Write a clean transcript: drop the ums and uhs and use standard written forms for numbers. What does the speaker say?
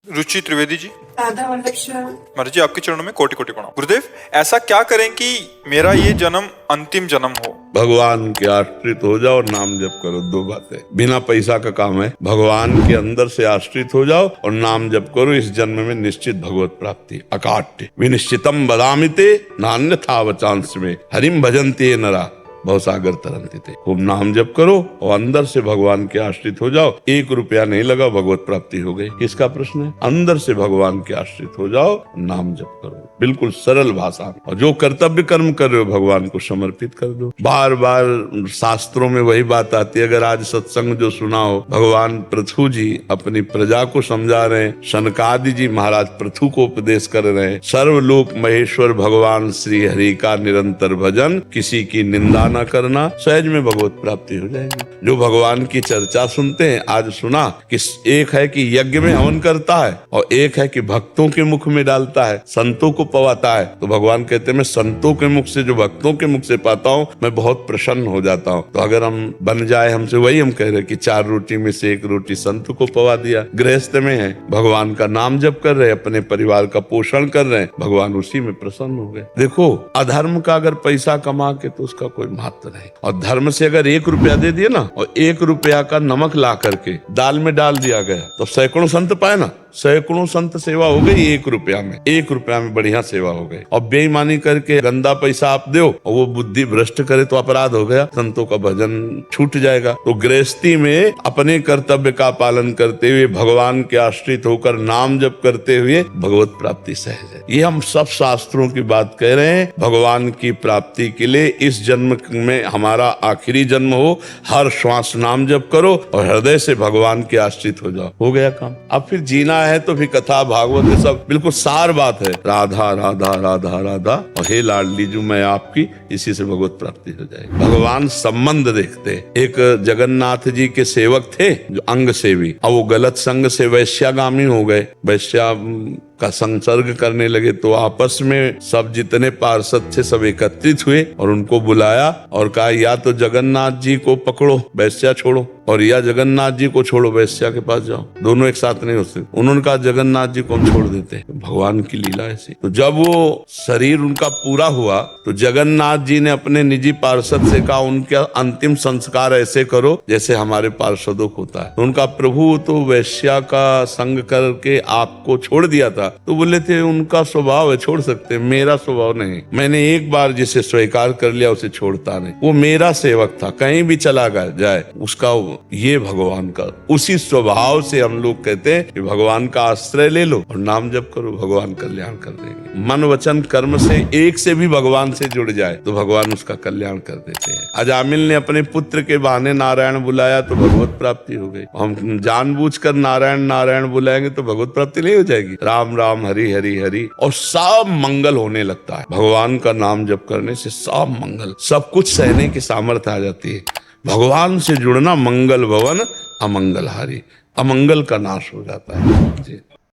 रुचि त्रिवेदी जी। राधा वल्लभ महाराज जी आपके चरणों में कोटि कोटि प्रणाम। गुरुदेव, ऐसा क्या करें कि मेरा ये जन्म अंतिम जन्म हो? भगवान के आश्रित हो जाओ, नाम जप करो। दो बातें, बिना पैसा का काम है। भगवान के अंदर से आश्रित हो जाओ और नाम जप करो। इस जन्म में निश्चित भगवत प्राप्ति। अकाट्य विनिश्चितम बदामिते नान्यथा वचांस में हरिम भजन्ते नरा भवसागर तरंते थे। खूब नाम जप करो और अंदर से भगवान के आश्रित हो जाओ। 1 रुपया नहीं लगा, भगवत प्राप्ति हो गई। किसका प्रश्न है? अंदर से भगवान के आश्रित हो जाओ, नाम जप करो। बिल्कुल सरल भाषा। और जो कर्तव्य कर्म कर रहे हो भगवान को समर्पित कर दो। बार बार शास्त्रों में वही बात आती है। अगर आज सत्संग जो सुना हो, भगवान पृथु जी अपनी प्रजा को समझा रहे हैं, सनकादि जी महाराज पृथु को उपदेश कर रहे हैं। सर्वलोक महेश्वर भगवान श्री हरि का निरंतर भजन, किसी की निंदा न करना, सहज में भगवत प्राप्ति हो जाएगी। जो भगवान की चर्चा सुनते हैं, आज सुना कि एक है कि यज्ञ में हवन करता है और एक है कि भक्तों के मुख में डालता है, संतों को पवाता है। तो भगवान कहते हैं मैं संतों के मुख से, जो भक्तों के मुख से पाता हूँ, मैं बहुत प्रसन्न हो जाता हूँ। तो अगर हम बन जाए हमसे, वही हम कह रहे कि 4 रोटी में से 1 रोटी संत को पवा दिया। गृहस्थ में है, भगवान का नाम जप कर रहे, अपने परिवार का पोषण कर रहे हैं, भगवान उसी में प्रसन्न हो गए। देखो, अधर्म का अगर पैसा कमा के तो उसका कोई महत्व नहीं। और धर्म से अगर 1 रुपया दे दिए ना, और 1 रुपया का नमक ला करके दाल में डाल दिया गया, तो सैकड़ों संत पाए ना। सैकड़ों संत सेवा हो गई 1 रुपया में। 1 रुपया में बढ़िया सेवा हो गई। और बेईमानी करके गंदा पैसा आप दो और वो बुद्धि भ्रष्ट करे तो अपराध हो गया, संतों का भजन छूट जाएगा। तो गृहस्थी में अपने कर्तव्य का पालन करते हुए, भगवान के आश्रित होकर नाम जप करते हुए भगवत प्राप्ति सहज है। ये हम सब शास्त्रों की बात कह रहे हैं। भगवान की प्राप्ति के लिए इस जन्म में हमारा आखिरी जन्म हो, हर श्वास नाम जप करो और हृदय से भगवान के आश्रित हो जाओ, हो गया काम। अब फिर जीना है तो भी कथा भागवत ये सब बिल्कुल सार बात है। राधा राधा राधा राधा और हे लाडली जो मैं आपकी, इसी से भगवत प्राप्ति हो जाएगी। भगवान संबंध देखते। एक जगन्नाथ जी के सेवक थे जो अंग सेवी, अब वो गलत संग से वैश्यागामी हो गए, वैश्या का संसर्ग करने लगे। तो आपस में सब जितने पार्षद थे सब एकत्रित हुए और उनको बुलाया और कहा या तो जगन्नाथ जी को पकड़ो, वैश्या छोड़ो, और या जगन्नाथ जी को छोड़ो, वैश्या के पास जाओ। दोनों एक साथ नहीं हो सकते। उन्होंने कहा जगन्नाथ जी को हम छोड़ देते, भगवान की लीला ऐसी। तो जब वो शरीर उनका पूरा हुआ तो जगन्नाथ जी ने अपने निजी पार्षद से कहा उनका अंतिम संस्कार ऐसे करो जैसे हमारे पार्षदों को होता है। तो उनका प्रभु तो वैश्या का संग करके आपको छोड़ दिया था। तो बोले थे उनका स्वभाव है, छोड़ सकते, मेरा स्वभाव नहीं। मैंने एक बार जिसे स्वीकार कर लिया उसे छोड़ता नहीं। वो मेरा सेवक था, कहीं भी चला जाए उसका ये भगवान का, उसी स्वभाव से हम लोग कहते हैं कि भगवान का आश्रय ले लो और नाम जप करो, भगवान कल्याण कर देंगे। मन वचन कर्म से एक से भी भगवान से जुड़ जाए तो भगवान उसका कल्याण कर देते हैं। अजामिल ने अपने पुत्र के बहाने नारायण बुलाया तो भगवत प्राप्ति हो गई। हम जानबूझकर नारायण नारायण बुलाएंगे तो भगवत प्राप्ति नहीं हो जाएगी। राम राम हरि हरि हरि और सब मंगल होने लगता है। भगवान का नाम जप करने से सब मंगल, सब कुछ सहने की सामर्थ्य आ जाती है। भगवान से जुड़ना मंगल भवन अमंगल हारी, अमंगल का नाश हो जाता है जी।